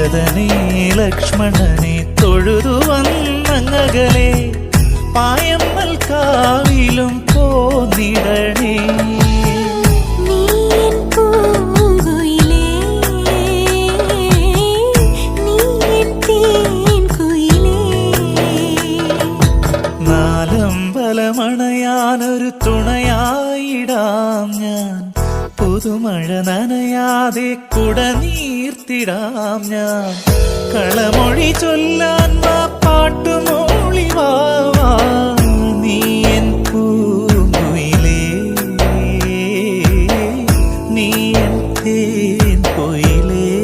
ഭരതനെ ലക്ഷ്മണനെ തൊഴുതു വന്നങ്ങകലെ പായമ്മൽ കാവിലും പോന്നിടണേ. നാലമ്പലമണയാനൊരു തുണയായിടാം ഞാൻ, പുതുമഴ നനയാതെ കുട നീർത്തിടാം ഞാൻ. കളമൊഴി ചൊല്ലാൻ വാ പാട്ടുമൂളി വാ, നീ എൻ